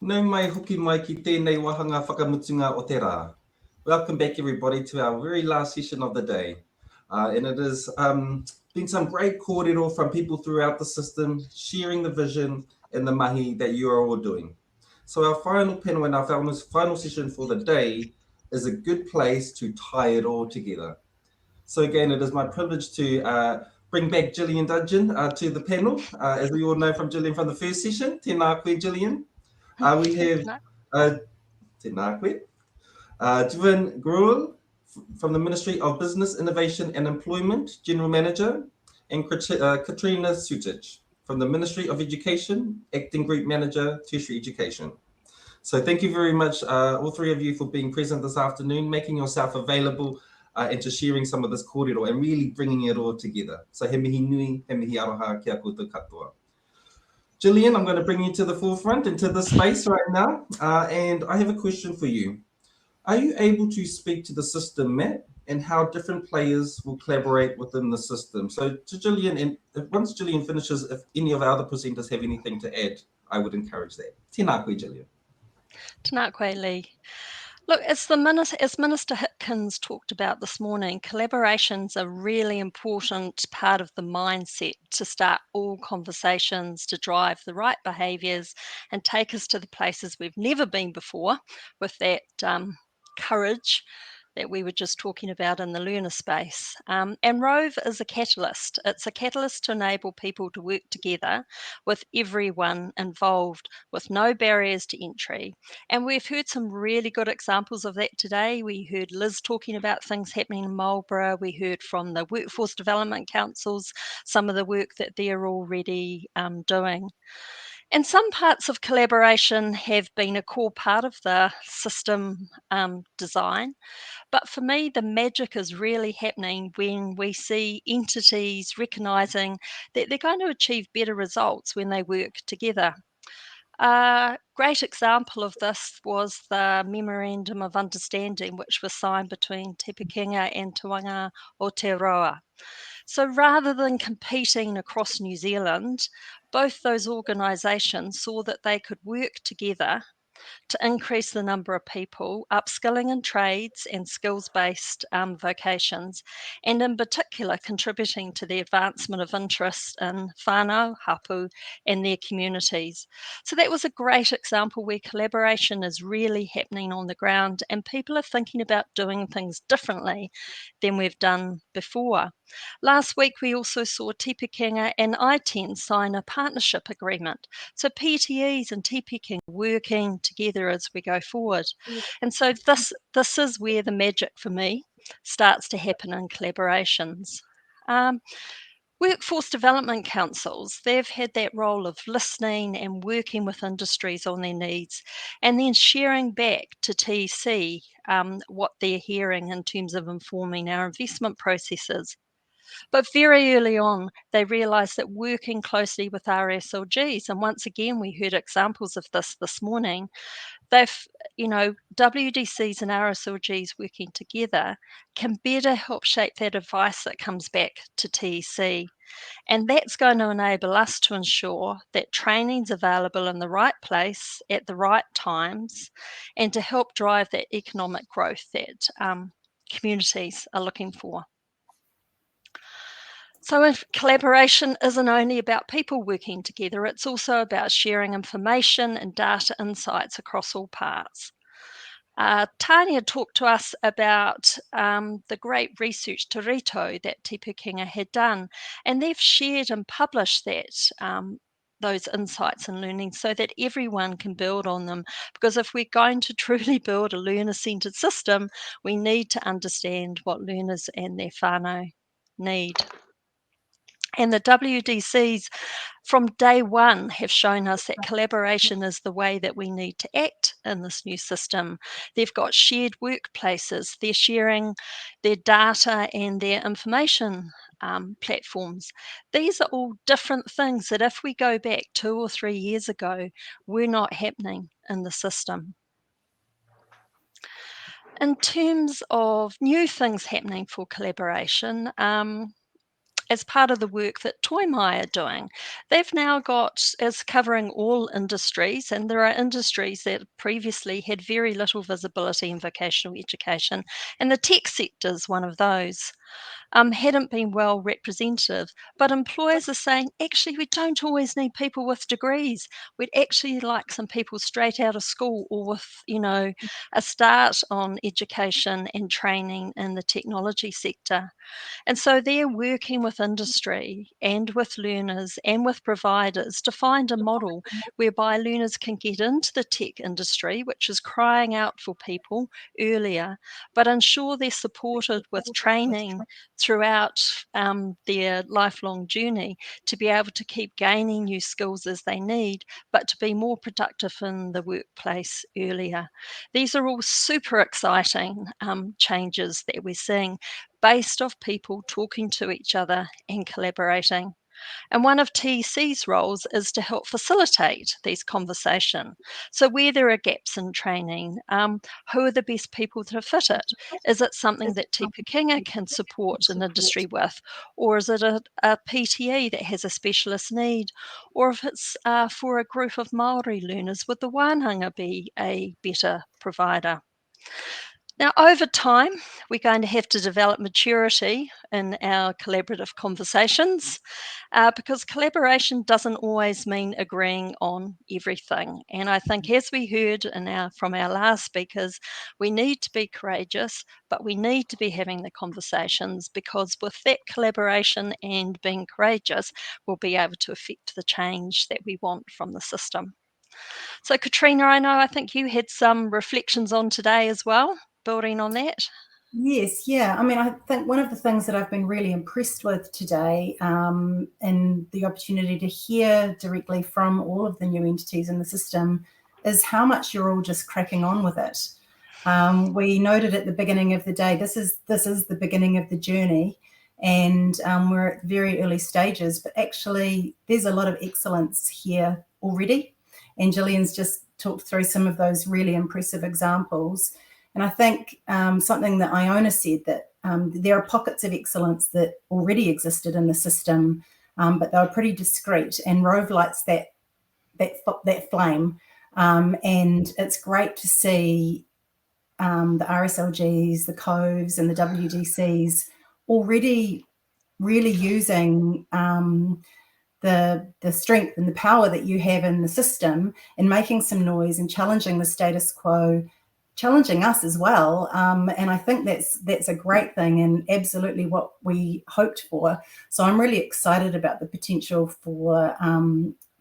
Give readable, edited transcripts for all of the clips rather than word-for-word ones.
Nau mai hoki mai ki tēnei wahanga whakamutunga o te rā. Welcome back everybody to our very last session of the day. And it has been some great kōrero from people throughout the system, sharing the vision and the mahi that you are all doing. So our final panel and our final session for the day is a good place to tie it all together. So again, it is my privilege to bring back Gillian Dudgeon to the panel. As we all know from Gillian from the first session, tēnā koe Gillian. We have tēnā koe. Jivan Gruel from the Ministry of Business, Innovation and Employment, General Manager, and Katrina Sutic from the Ministry of Education, Acting Group Manager, Tertiary Education. So thank you very much, all three of you, for being present this afternoon, making yourself available and to sharing some of this kōrero and really bringing it all together. So he mihi nui, he mihi aroha kia koutou katoa. Gillian, I'm going to bring you to the forefront, into the space right now, and I have a question for you. Are you able to speak to the system map and how different players will collaborate within the system? So to Gillian, and once Gillian finishes, if any of our other presenters have anything to add, I would encourage that. Tēnā koe, Gillian. Tēnā koe, Lee. Look, as Minister Hitkins talked about this morning, collaboration's a really important part of the mindset to start all conversations, to drive the right behaviours and take us to the places we've never been before with that courage that we were just talking about in the learner space. And RoVE is a catalyst. It's a catalyst to enable people to work together with everyone involved with no barriers to entry. And we've heard some really good examples of that today. We heard Liz talking about things happening in Marlborough. We heard from the Workforce Development Councils, some of the work that they're already doing. And some parts of collaboration have been a core part of the system design. But for me, the magic is really happening when we see entities recognising that they're going to achieve better results when they work together. A great example of this was the Memorandum of Understanding, which was signed between Te Pekinga and Tuanga Aotearoa. So rather than competing across New Zealand, both those organisations saw that they could work together to increase the number of people upskilling in trades and skills-based vocations, and in particular contributing to the advancement of interest in whānau, hapu, and their communities. So that was a great example where collaboration is really happening on the ground and people are thinking about doing things differently than we've done before. Last week, we also saw Te Pekinga and ITEN sign a partnership agreement. So PTEs and Te Pekinga working together as we go forward. And so this is where the magic for me starts to happen in collaborations. Workforce Development Councils, they've had that role of listening and working with industries on their needs and then sharing back to TC what they're hearing in terms of informing our investment processes. But very early on, they realised that working closely with RSLGs, and once again, we heard examples of this morning, WDCs and RSLGs working together can better help shape that advice that comes back to TEC. And that's going to enable us to ensure that training's available in the right place at the right times and to help drive that economic growth that communities are looking for. So if collaboration isn't only about people working together, it's also about sharing information and data insights across all parts. Tania talked to us about the great research Te Rito that Te Pekinga had done, and they've shared and published that those insights and learning so that everyone can build on them. Because if we're going to truly build a learner-centred system, we need to understand what learners and their whānau need. And the WDCs from day one have shown us that collaboration is the way that we need to act in this new system. They've got shared workplaces, they're sharing their data and their information platforms. These are all different things that if we go back 2 or 3 years ago, were not happening in the system. In terms of new things happening for collaboration, as part of the work that Toimai are doing. They've now got, is covering all industries, and there are industries that previously had very little visibility in vocational education, and the tech sector is one of those. Hadn't been well represented. But employers are saying, actually, we don't always need people with degrees. We'd actually like some people straight out of school or with, a start on education and training in the technology sector. And so they're working with industry and with learners and with providers to find a model whereby learners can get into the tech industry, which is crying out for people earlier, but ensure they're supported with training throughout their lifelong journey to be able to keep gaining new skills as they need, but to be more productive in the workplace earlier. These are all super exciting changes that we're seeing based off people talking to each other and collaborating. And one of TC's roles is to help facilitate these conversations. So where there are gaps in training, who are the best people to fit it? Is it something that Te Pukenga can support an industry with? Or is it a PTE that has a specialist need? Or if it's for a group of Māori learners, would the Wānanga be a better provider? Now, over time, we're going to have to develop maturity in our collaborative conversations because collaboration doesn't always mean agreeing on everything. And I think, as we heard from our last speakers, we need to be courageous, but we need to be having the conversations because with that collaboration and being courageous, we'll be able to affect the change that we want from the system. So, Katrina, I think you had some reflections on today as well, building on that. Yes, yeah. I mean, I think one of the things that I've been really impressed with today, and the opportunity to hear directly from all of the new entities in the system, is how much you're all just cracking on with it. We noted at the beginning of the day, this is the beginning of the journey, and we're at very early stages, but actually there's a lot of excellence here already. And Gillian's just talked through some of those really impressive examples. And I think something that Iona said, that there are pockets of excellence that already existed in the system, but they were pretty discreet, and RoVE lights that flame. And it's great to see the RSLGs, the COVEs and the WDCs already really using the strength and the power that you have in the system and making some noise and challenging the status quo, challenging us as well. And I think that's a great thing and absolutely what we hoped for. So I'm really excited about the potential for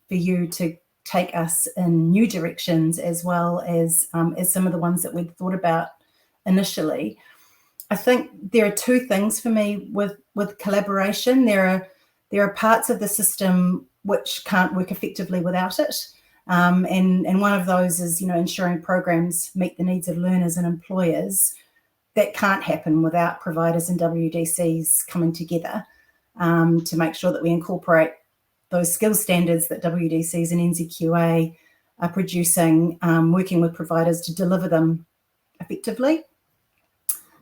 you to take us in new directions as well as some of the ones that we'd thought about initially. I think there are two things for me with collaboration. There are parts of the system which can't work effectively without it. And one of those is, ensuring programs meet the needs of learners and employers. That can't happen without providers and WDCs coming together to make sure that we incorporate those skills standards that WDCs and NZQA are producing, working with providers to deliver them effectively.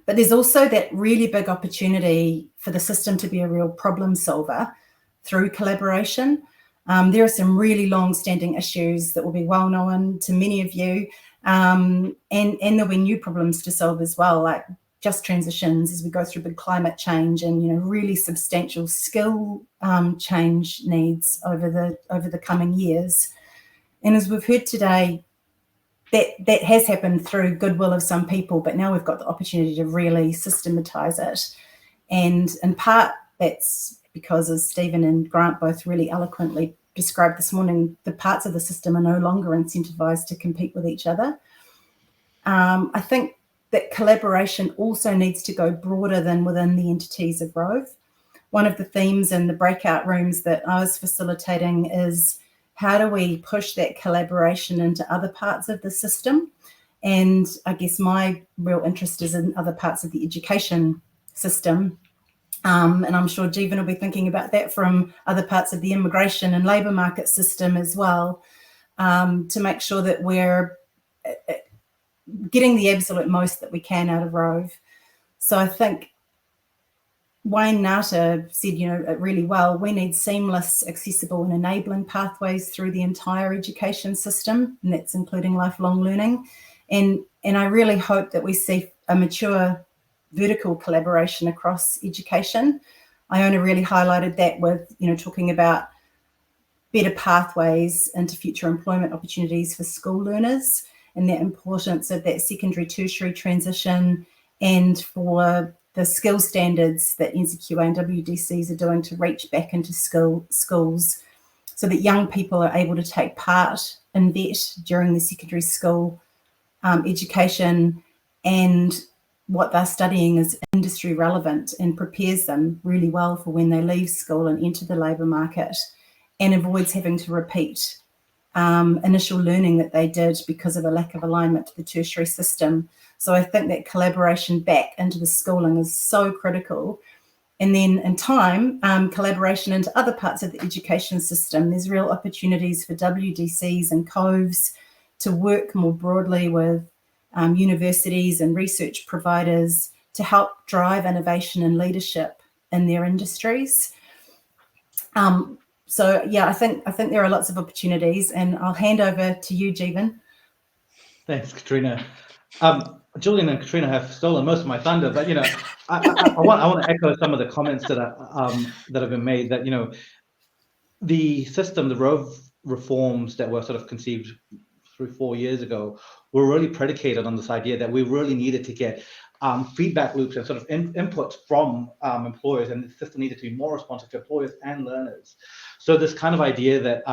But there's also that really big opportunity for the system to be a real problem solver through collaboration. There are some really long-standing issues that will be well known to many of you, and there'll be new problems to solve as well, like just transitions as we go through big climate change and really substantial skill change needs over the coming years. And as we've heard today, that has happened through goodwill of some people, but now we've got the opportunity to really systematize it. And in part, that's because, as Stephen and Grant both really eloquently described this morning, the parts of the system are no longer incentivized to compete with each other. I think that collaboration also needs to go broader than within the entities of RoVE. One of the themes in the breakout rooms that I was facilitating is, how do we push that collaboration into other parts of the system? And I guess my real interest is in other parts of the education system. And I'm sure Jeevan will be thinking about that from other parts of the immigration and labour market system as well, to make sure that we're getting the absolute most that we can out of RoVE. So I think Wayne Nata said, it really well. We need seamless, accessible and enabling pathways through the entire education system, and that's including lifelong learning. And I really hope that we see a mature vertical collaboration across education. Iona really highlighted that with, talking about better pathways into future employment opportunities for school learners and the importance of that secondary tertiary transition, and for the skill standards that NZQA and WDCs are doing to reach back into schools so that young people are able to take part in VET during the secondary school education, and what they're studying is industry relevant and prepares them really well for when they leave school and enter the labour market, and avoids having to repeat initial learning that they did because of a lack of alignment to the tertiary system. So I think that collaboration back into the schooling is so critical. And then in time, collaboration into other parts of the education system. There's real opportunities for WDCs and COVEs to work more broadly with universities and research providers to help drive innovation and leadership in their industries. So yeah, I think there are lots of opportunities, and I'll hand over to you, Jeevan. Thanks, Katrina. Julian and Katrina have stolen most of my thunder, but I want to echo some of the comments that have been made. That the system, the RoVE reforms that were sort of conceived 3-4 years ago, were really predicated on this idea that we really needed to get feedback loops and sort of inputs from employers, and the system needed to be more responsive to employers and learners. So this kind of idea that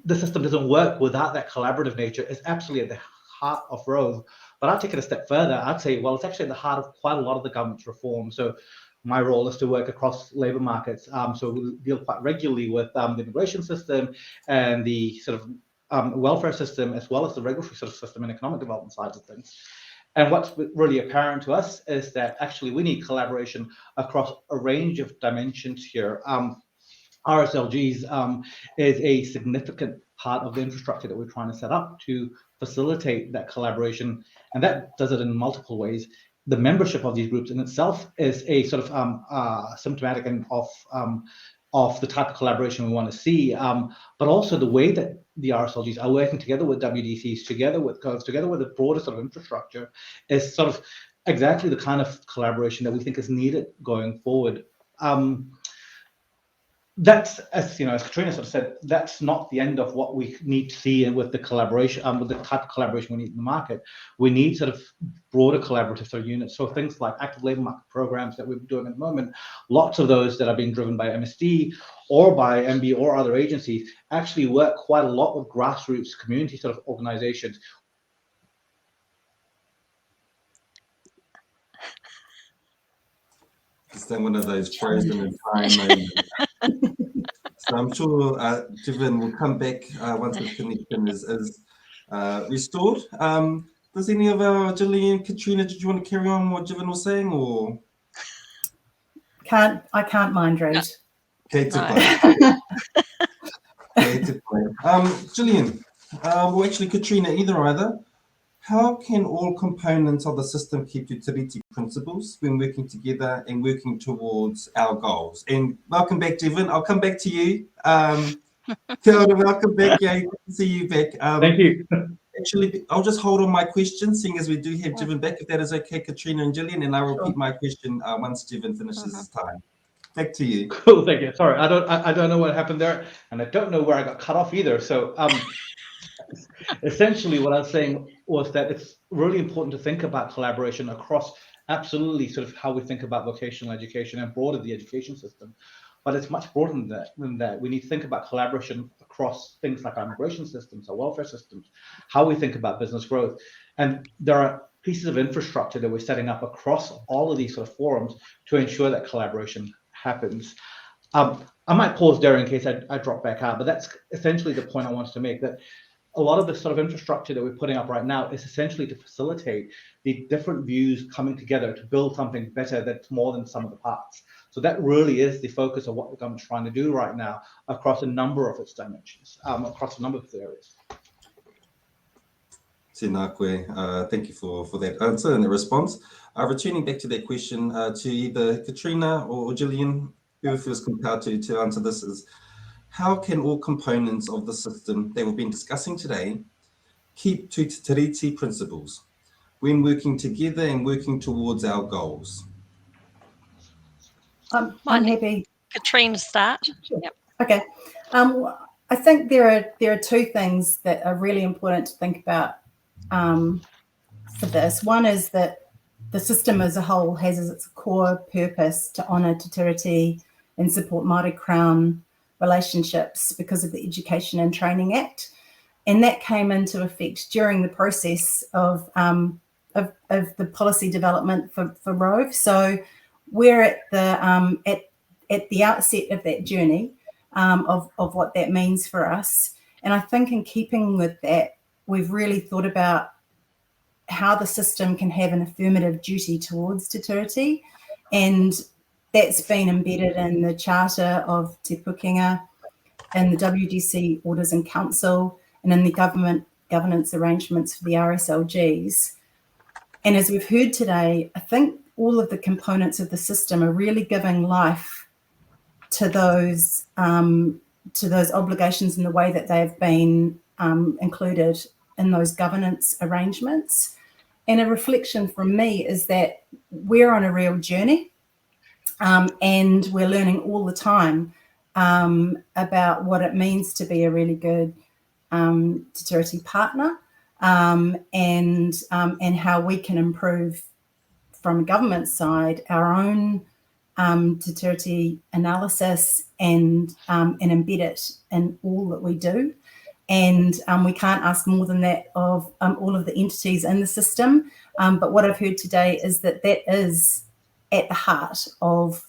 the system doesn't work without that collaborative nature is absolutely at the heart of RoVE. But I'll take it a step further. I'd say, well, it's actually at the heart of quite a lot of the government's reform. So my role is to work across labour markets. So we deal quite regularly with the immigration system and the sort of welfare system, as well as the regulatory sort of system and economic development sides of things. And what's really apparent to us is that actually we need collaboration across a range of dimensions here. RSLGs is a significant part of the infrastructure that we're trying to set up to facilitate that collaboration, and that does it in multiple ways. The membership of these groups in itself is a sort of symptomatic of the type of collaboration we want to see, but also the way that the RSLGs are working together with WDCs, together with COVEs, together with the broader sort of infrastructure, is sort of exactly the kind of collaboration that we think is needed going forward. That's, as Katrina sort of said, that's not the end of what we need to see with the collaboration, with the type of collaboration we need in the market. We need sort of broader collaborative sort of units. So things like active labour market programs that we're doing at the moment, lots of those that are being driven by MSD or by MB or other agencies actually work quite a lot with grassroots community sort of organizations. It's then one of those frozen in time moments. So I'm sure Jeevan will come back once the connection is restored. Does any of our Gillian, Katrina, did you want to carry on what Jeevan was saying, or? I can't mind read. Okay, to play. Okay, to play. Gillian, well, actually, Katrina, either. How can all components of the system keep utility principles when working together and working towards our goals? And welcome back, Jeevan. I'll come back to you. Welcome back. Yeah, good to see you back. Thank you. Actually, I'll just hold on my question, seeing as we do have Jeevan back, if that is okay, Katrina and Gillian, and I'll repeat my question once Jeevan finishes his time. Back to you. Cool, thank you. Sorry, I don't know what happened there, and I don't know where I got cut off either. So essentially what I was saying was that it's really important to think about collaboration across absolutely sort of how we think about vocational education and broader the education system. But it's much broader than that. We need to think about collaboration across things like our immigration systems, our welfare systems, how we think about business growth. And there are pieces of infrastructure that we're setting up across all of these sort of forums to ensure that collaboration happens. I might pause there in case I drop back out, but that's essentially the point I wanted to make, that a lot of the sort of infrastructure that we're putting up right now is essentially to facilitate the different views coming together to build something better that's more than sum of the parts. So that really is the focus of what the government's trying to do right now across a number of its dimensions, across a number of its areas. Tēnā koe. Thank you for that answer and the response. Returning back to that question to either Katrina or Gillian, whoever feels compelled to answer this, is how can all components of the system that we've been discussing today keep to Te Tiriti principles when working together and working towards our goals? I'm Might happy. Katrina start. Sure. Yep. Okay. I think there are two things that are really important to think about for this. One is that the system as a whole has as its core purpose to honour Te Tiriti and support Māori Crown relationships because of the Education and Training Act. And that came into effect during the process of the policy development for RoVE. So we're at the outset of that journey of what that means for us. And I think in keeping with that, we've really thought about how the system can have an affirmative duty towards Te Tiriti, and that's been embedded in the Charter of Te Pukenga, in the WDC Orders and Council, and in the governance arrangements for the RSLGs. And as we've heard today, I think all of the components of the system are really giving life to those obligations in the way that they've been included in those governance arrangements. And a reflection from me is that we're on a real journey, and we're learning all the time about what it means to be a really good Te Tiriti partner, and how we can improve from a government side our own Te Tiriti analysis and embed it in all that we do. And we can't ask more than that of all of the entities in the system. But what I've heard today is that is at the heart of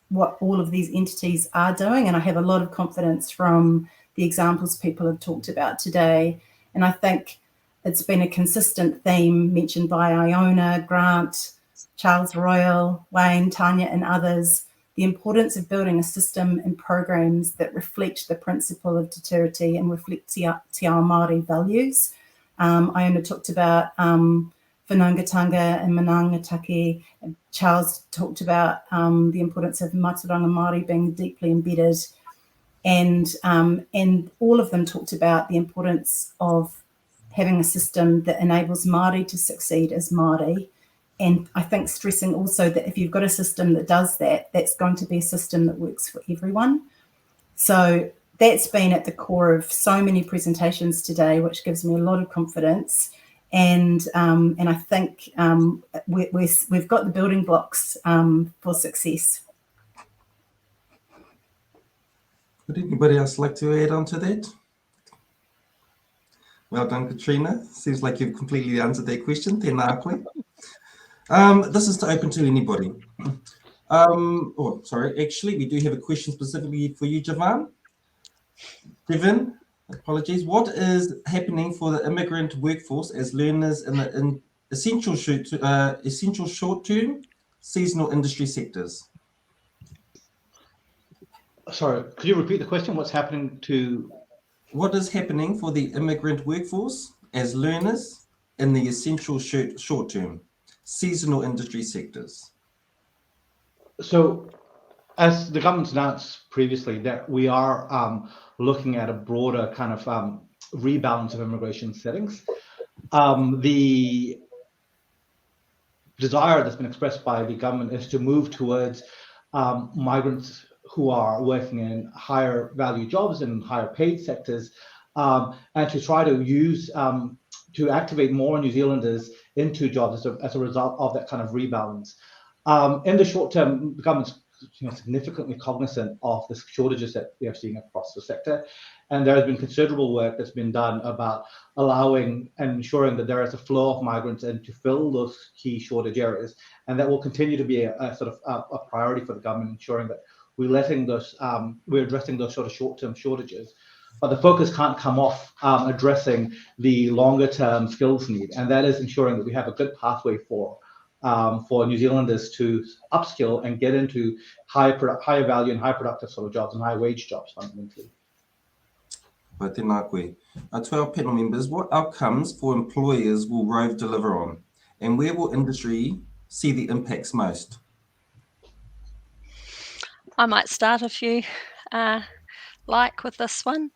what all of these entities are doing. And I have a lot of confidence from the examples people have talked about today. And I think it's been a consistent theme mentioned by Iona, Grant, Charles Royal, Wayne, Tanya, and others, the importance of building a system and programs that reflect the principle of Te Tiriti and reflect Te Ao Māori values. Iona talked about whanaungatanga and manaangataki. Charles talked about the importance of Mātauranga Māori being deeply embedded. And all of them talked about the importance of having a system that enables Māori to succeed as Māori. And I think stressing also that if you've got a system that does that, that's going to be a system that works for everyone. So that's been at the core of so many presentations today, which gives me a lot of confidence. And I think we've got the building blocks for success. Would anybody else like to add on to that? Well done, Katrina. Seems like you've completely answered that question. Tēnā koe. This is open to anybody. Actually, we do have a question specifically for you, Javan. Devin, apologies. What is happening for the immigrant workforce as learners in the essential short-term seasonal industry sectors? Sorry, could you repeat the question? What's happening to... What is happening for the immigrant workforce as learners in the essential short-term seasonal industry sectors? So, as the government's announced previously, that we are looking at a broader kind of rebalance of immigration settings. The desire that's been expressed by the government is to move towards migrants who are working in higher value jobs and higher paid sectors, and to try to use to activate more New Zealanders into jobs as a result of that kind of rebalance. In the short term, the government's significantly cognizant of the shortages that we are seeing across the sector, and there has been considerable work that's been done about allowing and ensuring that there is a flow of migrants in to fill those key shortage areas, and that will continue to be a sort of a priority for the government, ensuring that we're addressing those sort of short-term shortages. But the focus can't come off addressing the longer-term skills need, and that is ensuring that we have a good pathway for New Zealanders to upskill and get into higher value and high productive sort of jobs and high wage jobs fundamentally. But tēnā koe. To our panel members, what outcomes for employers will RoVE deliver on? And where will industry see the impacts most? I might start if you like with this one.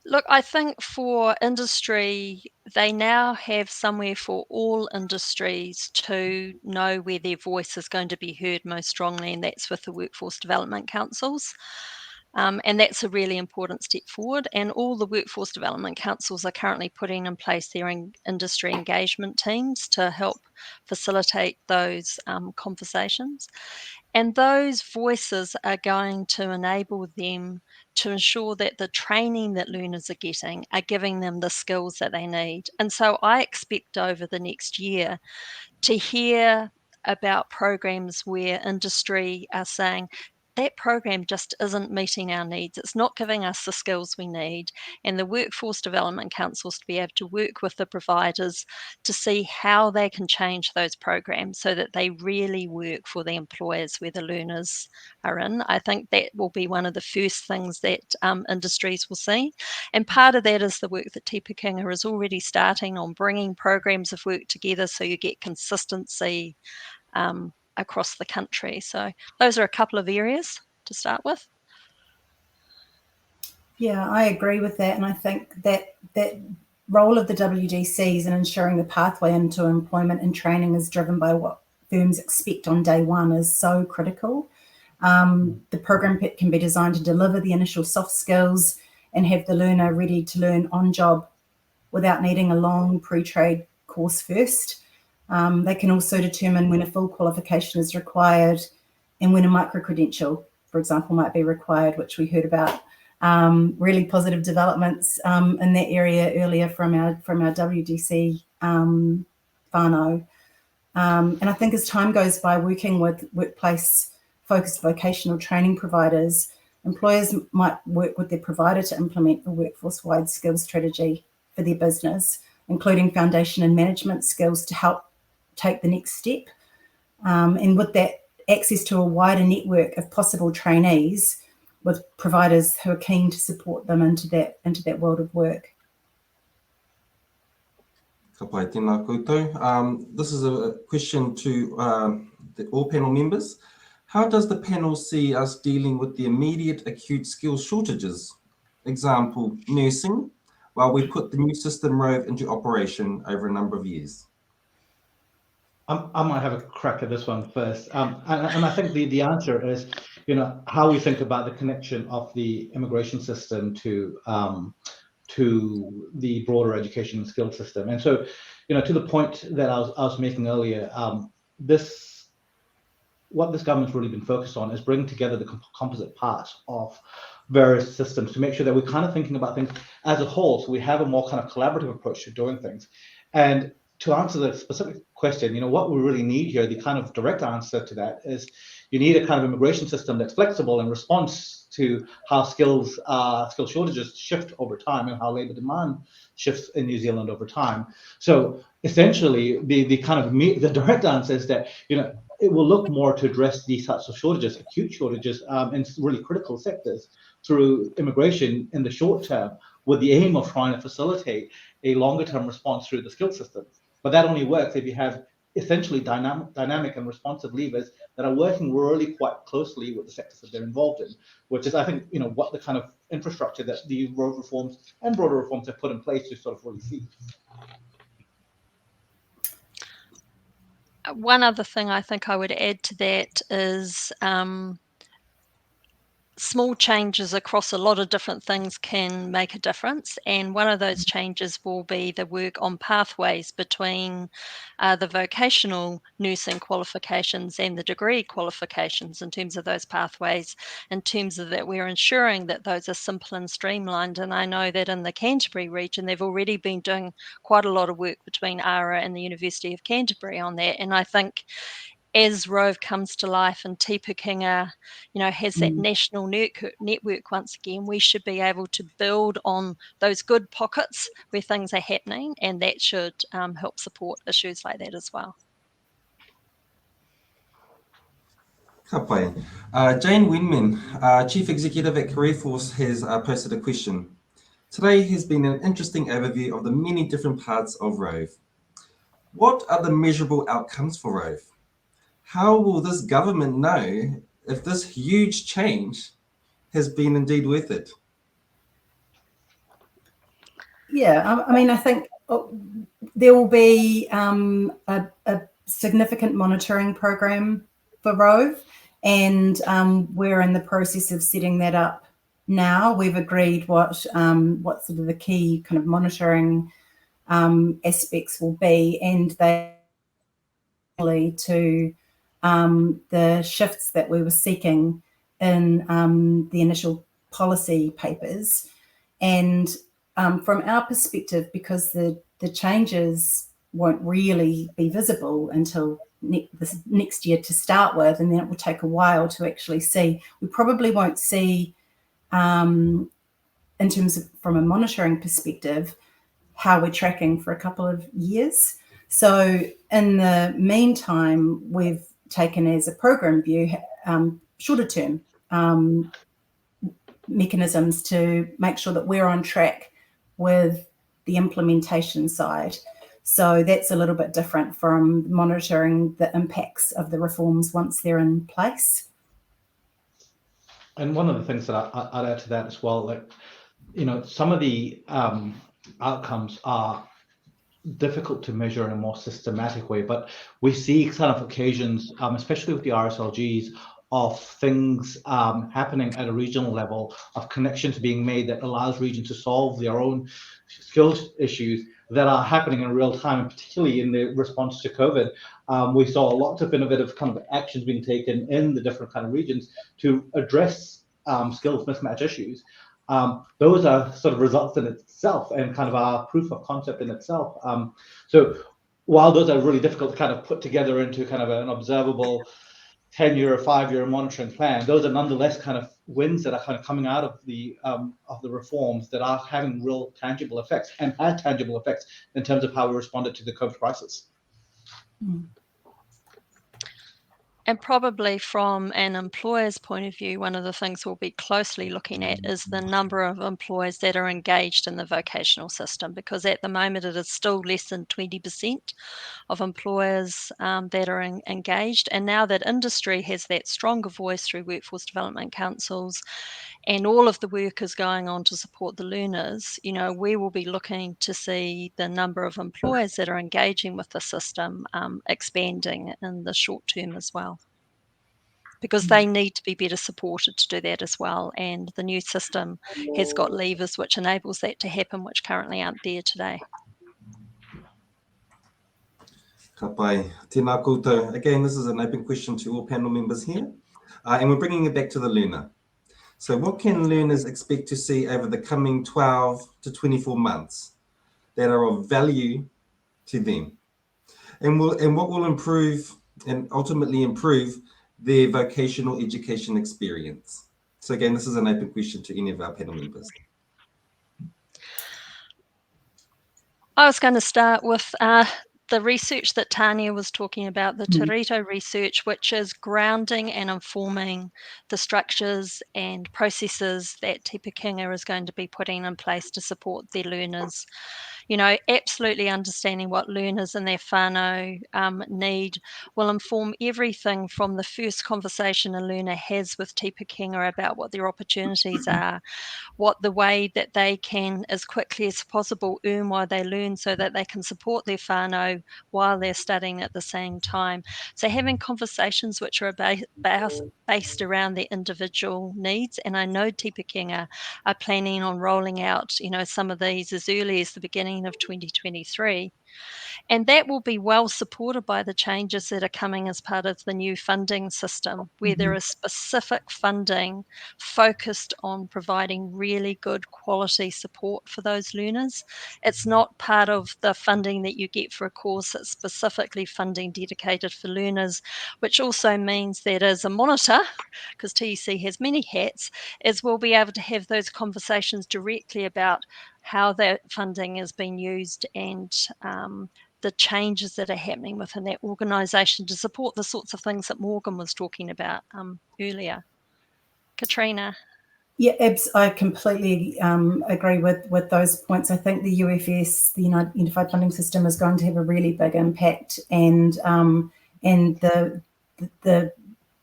Look, I think for industry, they now have somewhere for all industries to know where their voice is going to be heard most strongly, and that's with the workforce development councils. And that's a really important step forward. And all the workforce development councils are currently putting in place their industry engagement teams to help facilitate those conversations. And those voices are going to enable them to ensure that the training that learners are getting are giving them the skills that they need. And so I expect over the next year to hear about programs where industry are saying, that program just isn't meeting our needs. It's not giving us the skills we need. And the workforce development councils to be able to work with the providers to see how they can change those programs so that they really work for the employers where the learners are in. I think that will be one of the first things that industries will see. And part of that is the work that Te Pukenga is already starting on, bringing programs of work together so you get consistency across the country. So those are a couple of areas to start with. Yeah, I agree with that. And I think that role of the WDCs in ensuring the pathway into employment and training is driven by what firms expect on day one is so critical. The program can be designed to deliver the initial soft skills and have the learner ready to learn on job without needing a long pre-trade course first. They can also determine when a full qualification is required and when a micro-credential, for example, might be required, which we heard about. Really positive developments in that area earlier from our WDC whānau. And I think as time goes by, working with workplace-focused vocational training providers, employers might work with their provider to implement a workforce-wide skills strategy for their business, including foundation and management skills to help take the next step. And with that, access to a wider network of possible trainees with providers who are keen to support them into that world of work. Ka pai tēnā koutou. This is a question to all panel members. How does the panel see us dealing with the immediate acute skills shortages? Example, nursing, while we put the new system RoVE into operation over a number of years. I might have a crack at this one first. And I think the answer is, how we think about the connection of the immigration system to the broader education and skills system. And so, to the point that I was making earlier, what this government's really been focused on is bringing together the composite parts of various systems to make sure that we're kind of thinking about things as a whole, so we have a more kind of collaborative approach to doing things. And to answer the specific question, what we really need here, the kind of direct answer to that is you need a kind of immigration system that's flexible in response to how skill shortages shift over time and how labor demand shifts in New Zealand over time. So essentially, the direct answer is that it will look more to address these types of shortages, acute shortages in really critical sectors through immigration in the short term, with the aim of trying to facilitate a longer term response through the skill system. But that only works if you have essentially dynamic and responsive levers that are working really quite closely with the sectors that they're involved in, which is, I think, what the kind of infrastructure that the RoVE reforms and broader reforms have put in place to sort of really see. One other thing I think I would add to that is small changes across a lot of different things can make a difference. And one of those changes will be the work on pathways between the vocational nursing qualifications and the degree qualifications in terms of those pathways, in terms of that we're ensuring that those are simple and streamlined. And I know that in the Canterbury region, they've already been doing quite a lot of work between ARA and the University of Canterbury on that. And I think as RoVE comes to life and Te Pukenga, has that national network once again, we should be able to build on those good pockets where things are happening, and that should help support issues like that as well. Ka pai. Jane Winman, Chief Executive at Career Force, has posted a question. Today has been an interesting overview of the many different parts of RoVE. What are the measurable outcomes for RoVE? How will this government know if this huge change has been indeed worth it? Yeah, I mean, I think there will be a significant monitoring program for RoVE, and we're in the process of setting that up now. We've agreed what sort of the key kind of monitoring aspects will be, and they to the shifts that we were seeking in the initial policy papers. And from our perspective, because the changes won't really be visible until this next year to start with, and then it will take a while to actually see. We probably won't see, in terms of from a monitoring perspective, how we're tracking for a couple of years. So in the meantime, we've taken as a program view shorter term mechanisms to make sure that we're on track with the implementation side. So that's a little bit different from monitoring the impacts of the reforms once they're in place. And one of the things that I'd add to that as well, like, you know, some of the outcomes are difficult to measure in a more systematic way, but we see kind of occasions, especially with the RSLGs, of things happening at a regional level, of connections being made that allows regions to solve their own skills issues that are happening in real time, and particularly in the response to COVID. We saw lots of innovative kind of actions being taken in the different kind of regions to address skills mismatch issues. Those are sort of results in itself and kind of our proof of concept in itself. So while those are really difficult to kind of put together into kind of an observable 10-year or 5-year monitoring plan, those are nonetheless kind of wins that are kind of coming out of the reforms that are having real tangible effects and had tangible effects in terms of how we responded to the COVID crisis. Mm. And probably from an employer's point of view, one of the things we'll be closely looking at is the number of employers that are engaged in the vocational system, because at the moment it is still less than 20% of employers that are engaged. And now that industry has that stronger voice through workforce development councils and all of the work is going on to support the learners, you know, we will be looking to see the number of employers that are engaging with the system expanding in the short term as well, because they need to be better supported to do that as well. And the new system has got levers which enables that to happen, which currently aren't there today. Ka pai. Tēnā koutou. Again, this is an open question to all panel members here, and we're bringing it back to the learner. So what can learners expect to see over the coming 12 to 24 months that are of value to them? And what will improve and ultimately improve their vocational education experience? So again, this is an open question to any of our panel members. I was going to start with the research that Tania was talking about, the Te Rito research, which is grounding and informing the structures and processes that Te Pakinga is going to be putting in place to support their learners. You know, absolutely understanding what learners and their whānau need will inform everything from the first conversation a learner has with Te Pakinga about what their opportunities are, what the way that they can, as quickly as possible, earn while they learn so that they can support their whānau while they're studying at the same time. So having conversations which are based around their individual needs. And I know Te Pakinga are planning on rolling out, you know, some of these as early as the beginning of 2023. And that will be well supported by the changes that are coming as part of the new funding system, where there is specific funding focused on providing really good quality support for those learners. It's not part of the funding that you get for a course, it's specifically funding dedicated for learners, which also means that as a monitor, because TEC has many hats, is we'll be able to have those conversations directly about how that funding is being used and the changes that are happening within that organisation to support the sorts of things that Morgan was talking about earlier. Katrina. Yeah, I completely agree with those points. I think the UFS, the Unified Funding System, is going to have a really big impact, and the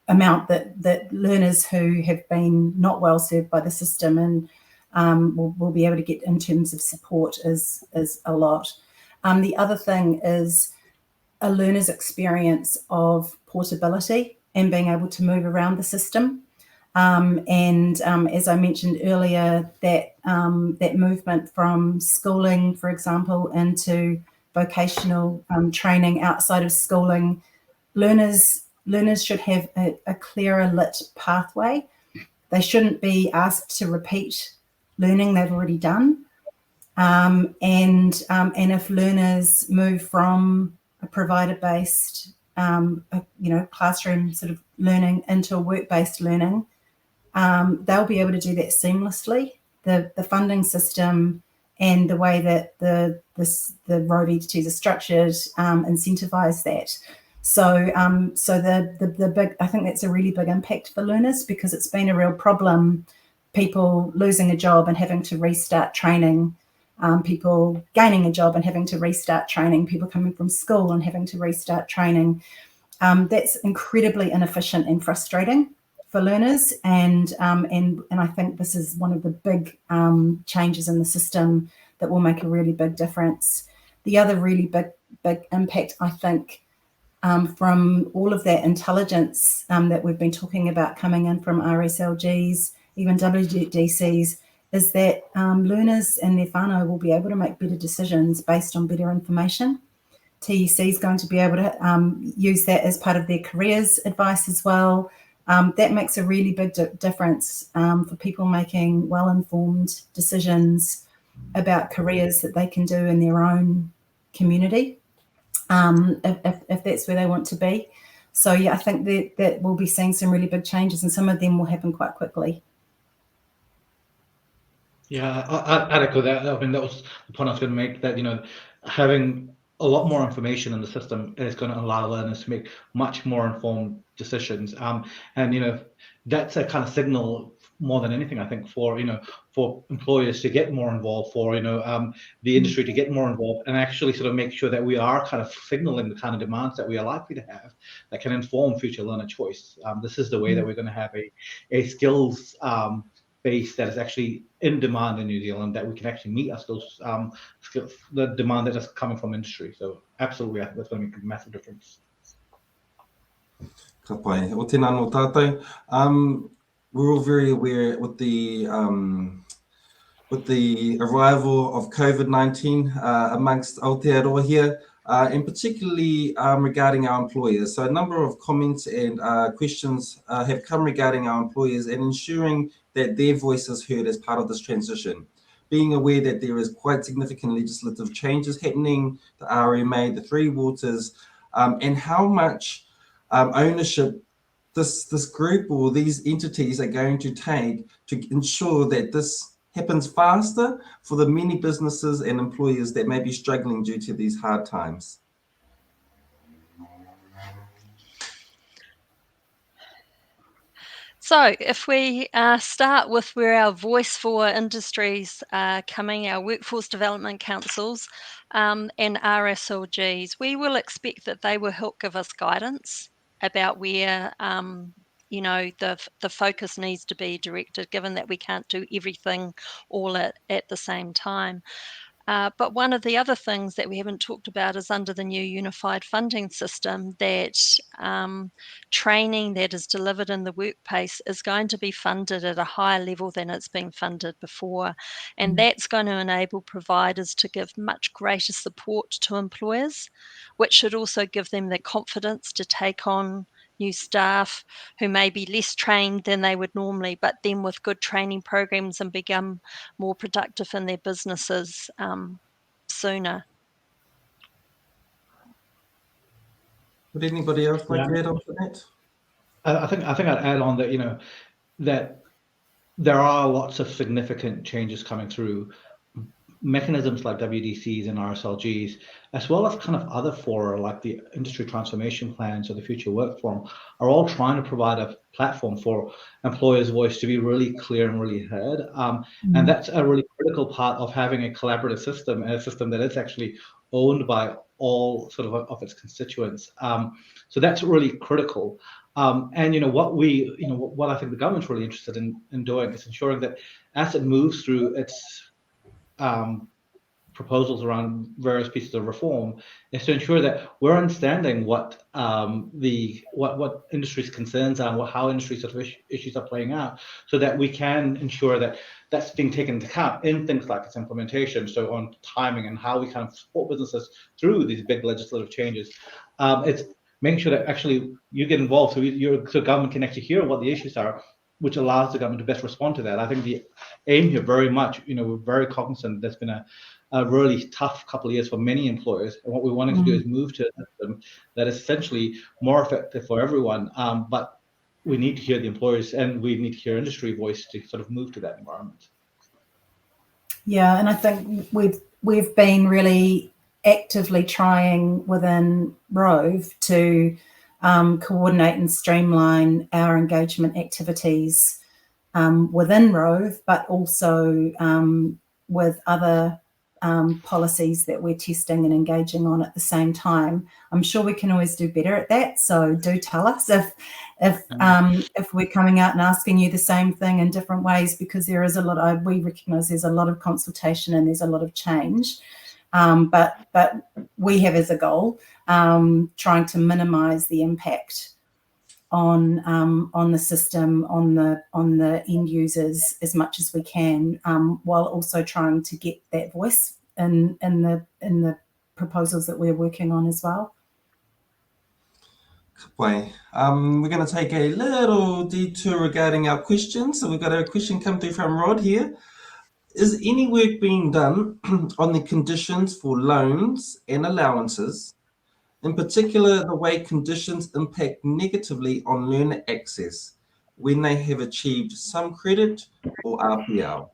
amount that learners who have been not well served by the system and will be able to get in terms of support is a lot. The other thing is a learner's experience of portability and being able to move around the system. As I mentioned earlier, that movement from schooling, for example, into vocational training outside of schooling, learners should have a clearer lit pathway. They shouldn't be asked to repeat learning they've already done. And if learners move from a provider-based, classroom sort of learning into a work-based learning, they'll be able to do that seamlessly. The funding system and the way that the RoVE entities are structured incentivize that. So the big, I think that's a really big impact for learners, because it's been a real problem, people losing a job and having to restart training, people gaining a job and having to restart training, people coming from school and having to restart training. That's incredibly inefficient and frustrating for learners, and I think this is one of the big changes in the system that will make a really big difference. The other really big impact, I think, from all of that intelligence that we've been talking about coming in from RSLGs, even WDCs, is that learners and their whānau will be able to make better decisions based on better information. TEC is going to be able to use that as part of their careers advice as well. That makes a really big difference for people making well-informed decisions about careers that they can do in their own community, if that's where they want to be. So yeah, I think that we'll be seeing some really big changes, and some of them will happen quite quickly. Yeah, I'd echo that. I mean, that was the point I was going to make, that, having a lot more information in the system is going to allow learners to make much more informed decisions. And, that's a kind of signal more than anything, I think, for employers to get more involved, for, the industry to get more involved, and actually sort of make sure that we are kind of signaling the kind of demands that we are likely to have that can inform future learner choice. This is the way that we're going to have a skills base that is actually in demand in New Zealand, that we can actually meet our skills, the demand that is coming from industry. So absolutely, I think that's going to make a massive difference. Ka pai. O tēnā no tātou. We're all very aware with the arrival of COVID-19 amongst Aotearoa here, and particularly regarding our employers. So a number of comments and questions have come regarding our employers and ensuring that their voice is heard as part of this transition. Being aware that there is quite significant legislative changes happening, the RMA, the Three Waters, and how much ownership this group or these entities are going to take to ensure that this happens faster for the many businesses and employers that may be struggling due to these hard times. So if we start with where our voice for industries are coming, our workforce development councils and RSLGs, we will expect that they will help give us guidance about where the focus needs to be directed, given that we can't do everything all at the same time. But one of the other things that we haven't talked about is under the new unified funding system, that training that is delivered in the workplace is going to be funded at a higher level than it's been funded before. And that's going to enable providers to give much greater support to employers, which should also give them the confidence to take on new staff who may be less trained than they would normally, but then with good training programs and become more productive in their businesses sooner. Would anybody else like to add on to that? I think I'd add on that, that there are lots of significant changes coming through, mechanisms like WDCs and RSLGs, as well as kind of other fora like the industry transformation plans or the future work forum, are all trying to provide a platform for employers' voice to be really clear and really heard. And that's a really critical part of having a collaborative system, and a system that is actually owned by all sort of its constituents. So that's really critical. And what I think the government's really interested in doing is ensuring that as it moves through its proposals around various pieces of reform, is to ensure that we're understanding what what industry's concerns are and how industry sort of issues are playing out, so that we can ensure that that's being taken into account in things like its implementation. So on timing and how we kind of support businesses through these big legislative changes. It's making sure that actually you get involved, so government can actually hear what the issues are, which allows the government to best respond to that. I think the aim here very much, we're very cognizant there's been a really tough couple of years for many employers. And what we wanted to do is move to a system that is essentially more effective for everyone. But we need to hear the employers, and we need to hear industry voice to sort of move to that environment. Yeah, and I think we've been really actively trying within RoVE to coordinate and streamline our engagement activities within RoVE, but also with other policies that we're testing and engaging on at the same time. I'm sure we can always do better at that. So do tell us if we're coming out and asking you the same thing in different ways, because there is a lot. We recognise there's a lot of consultation and there's a lot of change. But we have as a goal trying to minimise the impact on the system, on the end users as much as we can, while also trying to get that voice in the proposals that we're working on as well. We're going to take a little detour regarding our questions. So we've got a question come through from Rod here. Is any work being done on the conditions for loans and allowances, in particular the way conditions impact negatively on learner access when they have achieved some credit or RPL?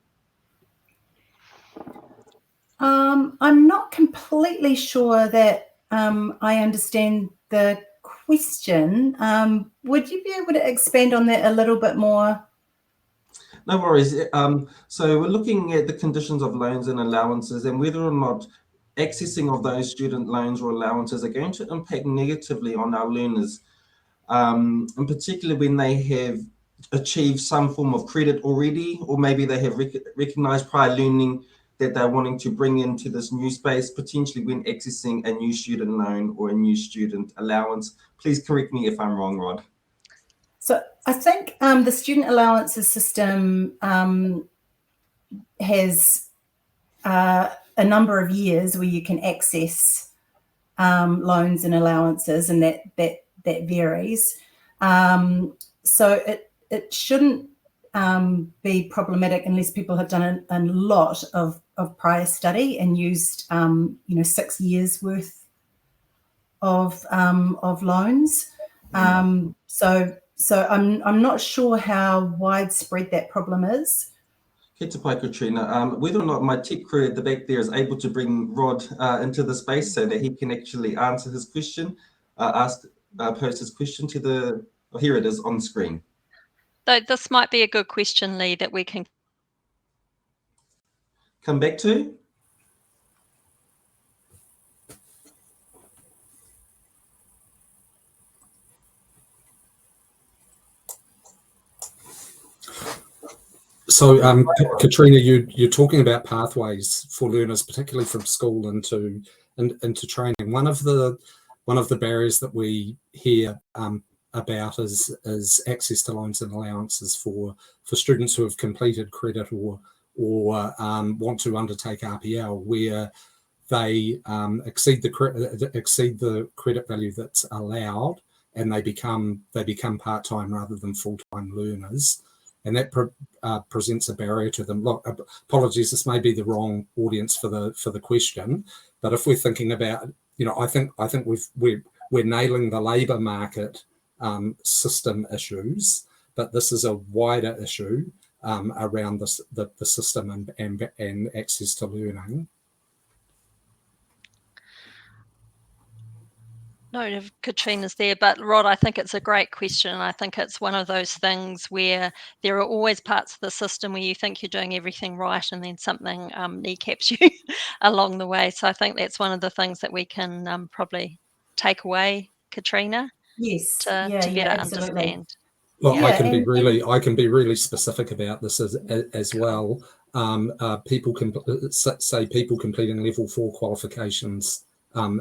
I'm not completely sure that I understand the question. Would you be able to expand on that a little bit more? No worries. So we're looking at the conditions of loans and allowances and whether or not accessing of those student loans or allowances are going to impact negatively on our learners, in particular when they have achieved some form of credit already, or maybe they have recognized prior learning that they're wanting to bring into this new space, potentially when accessing a new student loan or a new student allowance. Please correct me if I'm wrong, Rod. So I think the student allowances system has a number of years where you can access loans and allowances, and that varies. So it shouldn't be problematic unless people have done a lot of prior study and used 6 years worth of loans. So I'm not sure how widespread that problem is. Kia te pai, Katrina. Whether or not my tech crew at the back there is able to bring Rod into the space so that he can actually answer his question, post his question to the, oh, here it is on screen. This might be a good question, Lee, that we can come back to. So, Katrina, you're talking about pathways for learners, particularly from school into training. One of the barriers that we hear about is access to loans and allowances for students who have completed credit or want to undertake RPL, where they exceed the credit value that's allowed, and they become part-time rather than full-time learners. And that presents a barrier to them. Look, apologies, this may be the wrong audience for the question, but if we're thinking about, I think we're nailing the labour market system issues, but this is a wider issue around the system and access to learning. No, if Katrina's there, but Rod, I think it's a great question. I think it's one of those things where there are always parts of the system where you think you're doing everything right, and then something kneecaps you along the way. So I think that's one of the things that we can probably take away, Katrina, Yes, to better understand. Well, Yeah. I can be really specific about this as well. People completing level 4 qualifications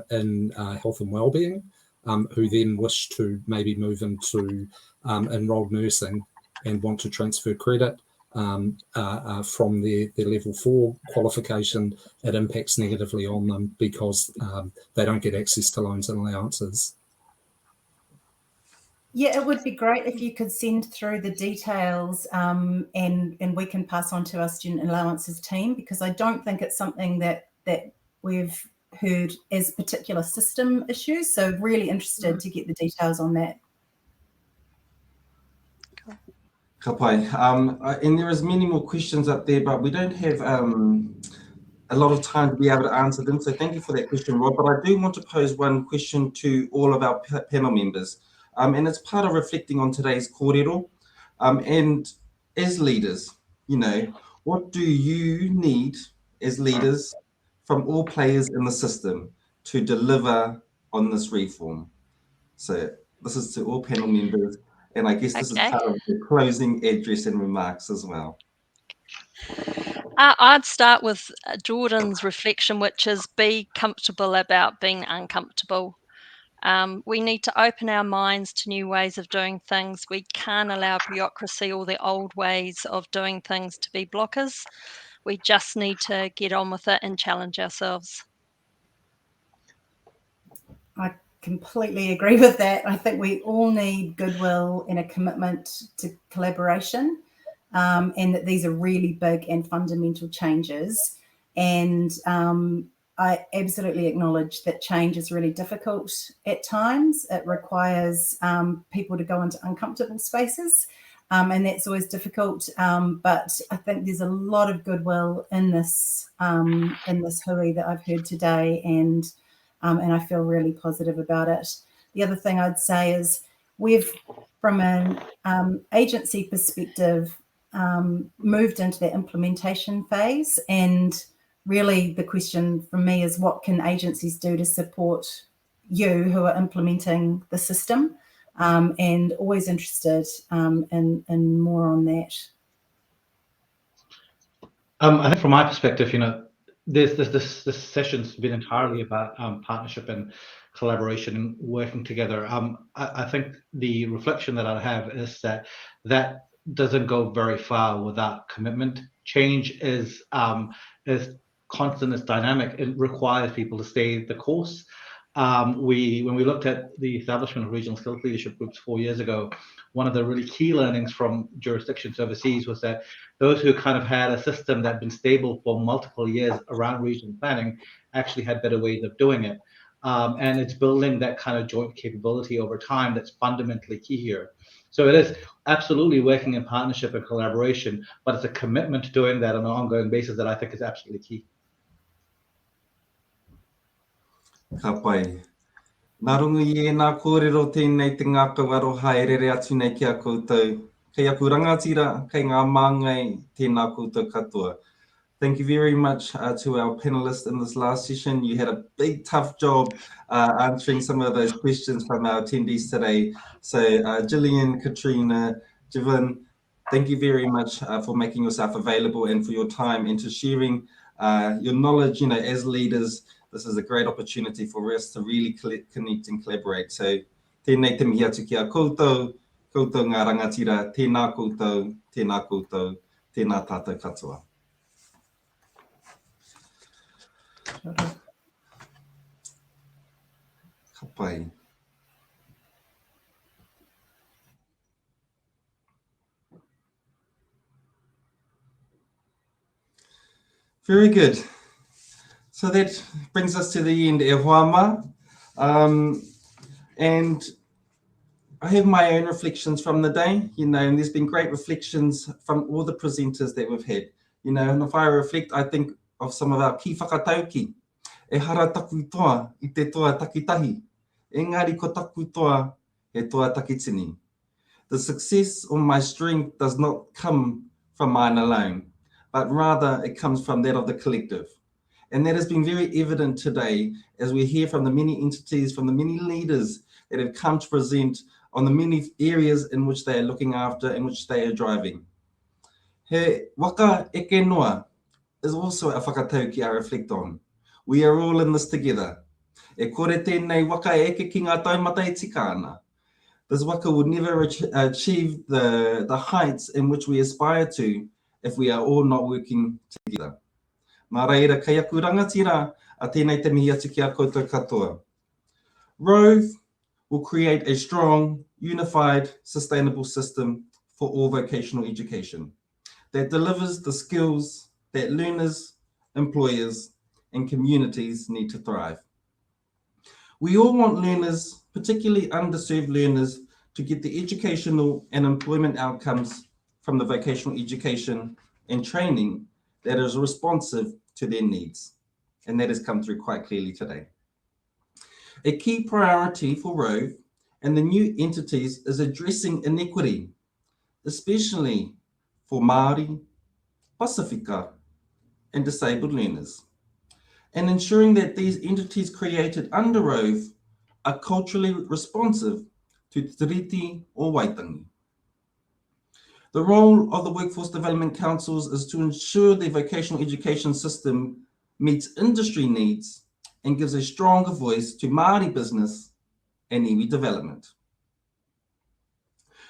in health and wellbeing, who then wish to maybe move into enrolled nursing and want to transfer credit from their level 4 qualification. It impacts negatively on them because they don't get access to loans and allowances. Yeah, it would be great if you could send through the details and we can pass on to our student allowances team, because I don't think it's something that we've heard as particular system issues. So really interested to get the details on that. Ka pai. And there is many more questions up there, but we don't have a lot of time to be able to answer them. So thank you for that question, Rod. But I do want to pose one question to all of our panel members. And it's part of reflecting on today's kōrero. And as leaders, what do you need as leaders from all players in the system to deliver on this reform? So this is to all panel members. And I guess this is part of the closing address and remarks as well. I'd start with Jordan's reflection, which is be comfortable about being uncomfortable. We need to open our minds to new ways of doing things. We can't allow bureaucracy or the old ways of doing things to be blockers. We just need to get on with it and challenge ourselves. I completely agree with that. I think we all need goodwill and a commitment to collaboration, and that these are really big and fundamental changes. And I absolutely acknowledge that change is really difficult at times. It requires people to go into uncomfortable spaces, and that's always difficult. But I think there's a lot of goodwill in this hui that I've heard today, and I feel really positive about it. The other thing I'd say is we've, from an agency perspective, moved into the implementation phase, and really the question for me is what can agencies do to support you who are implementing the system, and always interested in more on that. I think from my perspective, this session's been entirely about partnership and collaboration and working together. I think the reflection that I have is that doesn't go very far without commitment. Change is constant, it's dynamic. It requires people to stay the course. When we looked at the establishment of regional skills leadership groups 4 years ago, one of the really key learnings from jurisdictions overseas was that those who kind of had a system that had been stable for multiple years around regional planning actually had better ways of doing it. And it's building that kind of joint capability over time that's fundamentally key here. So it is absolutely working in partnership and collaboration, but it's a commitment to doing that on an ongoing basis that I think is absolutely key. Ka pai. Nā rungu I nā kōrero tēnei te ngākau aro haerere atu nei ki a koutou. Kei aku rangatira, kei ngā māngai, tēnā koutou katoa. Thank you very much to our panelists in this last session. You had a big, tough job answering some of those questions from our attendees today. So Gillian, Katrina, Jivan, thank you very much for making yourself available and for your time and to sharing your knowledge. As leaders, this is a great opportunity for us to really connect and collaborate. So tēnei te mihi atu ki a koutou, koutou ngā rangatira, tēnā koutou, tēnā tātou katoa. Ka pai. Very good. So that brings us to the end, e hoama. And I have my own reflections from the day, and there's been great reflections from all the presenters that we've had. And if I reflect, I think of some of our key whakatauki. E hara taku toa I te toa takitahi. Engari ko taku toa he toa takitini. The success or my strength does not come from mine alone, but rather it comes from that of the collective. And that has been very evident today as we hear from the many entities, from the many leaders that have come to present on the many areas in which they are looking after, in which they are driving. He waka eke noa is also a whakatauki I reflect on. We are all in this together. E kore tēnei waka eke ki ngā taumata e tika ana. This waka would never achieve the heights in which we aspire to if we are all not working together. Mā reira, kei aku rangatira a tēnei te mihi atu ki a koutou katoa. RoVE will create a strong, unified, sustainable system for all vocational education that delivers the skills that learners, employers, and communities need to thrive. We all want learners, particularly underserved learners, to get the educational and employment outcomes from the vocational education and training that is responsive to their needs. And that has come through quite clearly today. A key priority for RoVE and the new entities is addressing inequity, especially for Māori, Pasifika, and disabled learners, and ensuring that these entities created under RoVE are culturally responsive to Te Tiriti or Waitangi. The role of the Workforce Development Councils is to ensure the vocational education system meets industry needs and gives a stronger voice to Māori business and iwi development.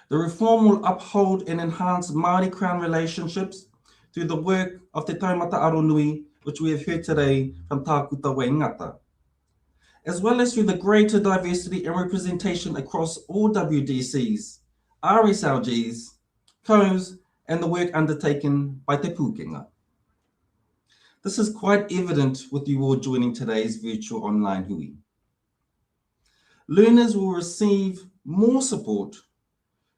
The reform will uphold and enhance Māori Crown relationships through the work of Te Taumata Aronui, which we have heard today from Tākuta Waingata, as well as through the greater diversity and representation across all WDCs, RSLGs, COs, and the work undertaken by Te Pūkenga. This is quite evident with you all joining today's virtual online hui. Learners will receive more support,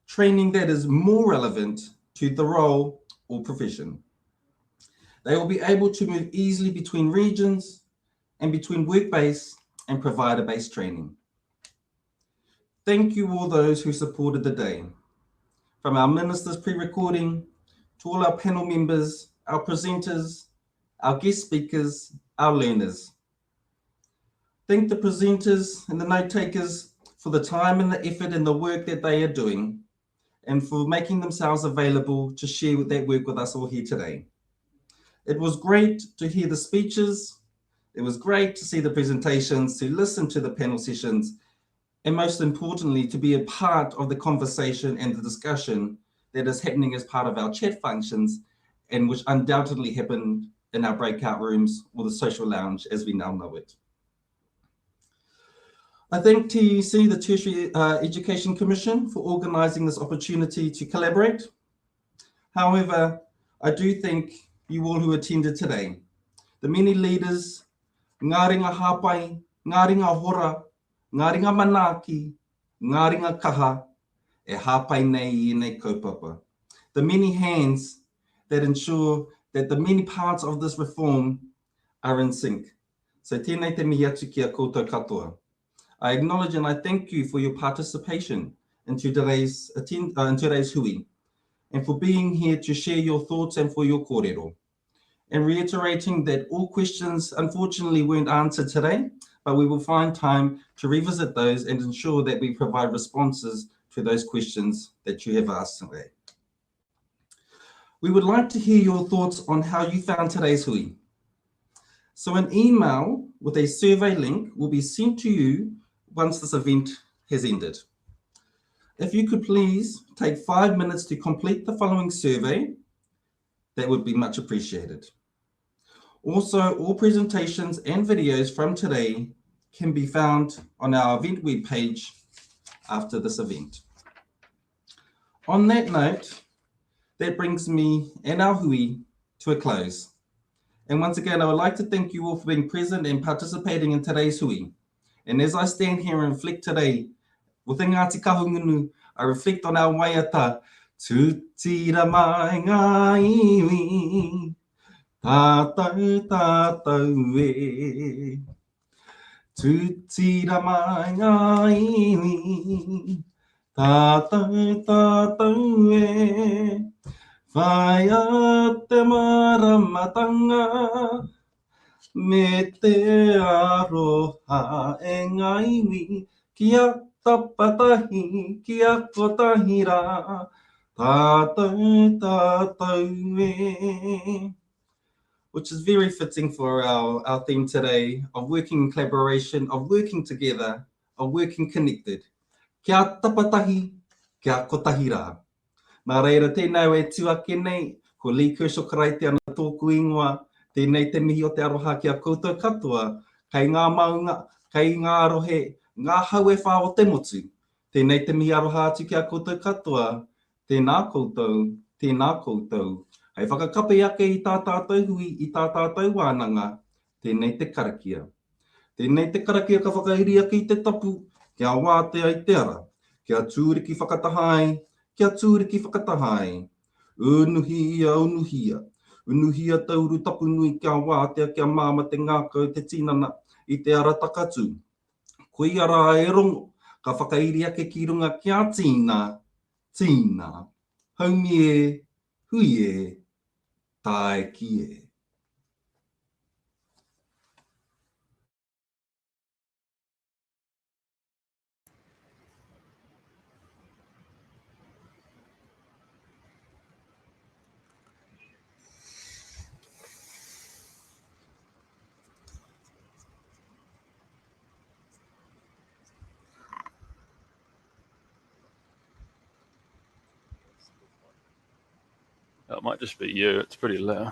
training that is more relevant to the role or profession. They will be able to move easily between regions and between work-based and provider-based training. Thank you all those who supported the day, from our ministers pre-recording to all our panel members, our presenters, our guest speakers, our learners. Thank the presenters and the note takers for the time and the effort and the work that they are doing, and for making themselves available to share that work with us all here today. It was great to hear the speeches. It was great to see the presentations, to listen to the panel sessions, and most importantly, to be a part of the conversation and the discussion that is happening as part of our chat functions, and which undoubtedly happened in our breakout rooms or the social lounge as we now know it. I thank TEC, the Tertiary Education Commission, for organising this opportunity to collaborate. However, I do thank you all who attended today, the many leaders, ngā ringa hāpai, ngā ringa hora, ngā ringa manaaki, ngā ringa kaha, e hāpai nei I nei kaupapa. The many hands that ensure that the many parts of this reform are in sync. So tēnei te mihi atu ki a koutou katoa. I acknowledge and I thank you for your participation in today's hui, and for being here to share your thoughts and for your kōrero. And reiterating that all questions unfortunately weren't answered today, but we will find time to revisit those and ensure that we provide responses to those questions that you have asked today. We would like to hear your thoughts on how you found today's hui. So an email with a survey link will be sent to you once this event has ended. If you could please take 5 minutes to complete the following survey, that would be much appreciated. Also, all presentations and videos from today can be found on our event webpage after this event. On that note, that brings me and our hui to a close. And once again, I would like to thank you all for being present and participating in today's hui. And as I stand here and reflect today, With Ngāti Kahungunu, I reflect on our waiata. Tūtira mai ngā iwi, tātou tātou e. Tūtira mai ngā iwi, tātou tātou e. Whai a te maramatanga, me te aroha e ngā iwi, ki a tapatahi, ki a kotahira, tātou tātou e. Which is very fitting for our theme today of working in collaboration, of working together, of working connected. Kia tapatahi, kia kotahira. Nā reira, tēnau e tuake nei, ko Lee Kershaw Karaite ana tōku ingoa, tēnei te mihi o te aroha ki a koutou katoa, kei ngā maunga, kei ngā rohe, ngā hau e whā o te motu. Tēnei te mihi aroha atu ki a koutou katoa, tēnā koutou, tēnā koutou. Hei whakakape ake i tā tātou hui, i tā tātou wānanga, tēnei te karakia. Tēnei te karakia ka whakairi ake i te tapu, kia wātea i te ara, kia tūriki whakatahai, kia tūriki whakatahai. Unuhia, unuhia. Unuhia tauru tapu nui kia wātea, kia māma te ngākau te tinana i te ara takatu. Kui ara e rongo, ka whakairi ake ki runga kia tīna, tīna. Haumi e, hui e, tae ki e. It might just be you. It's pretty loud.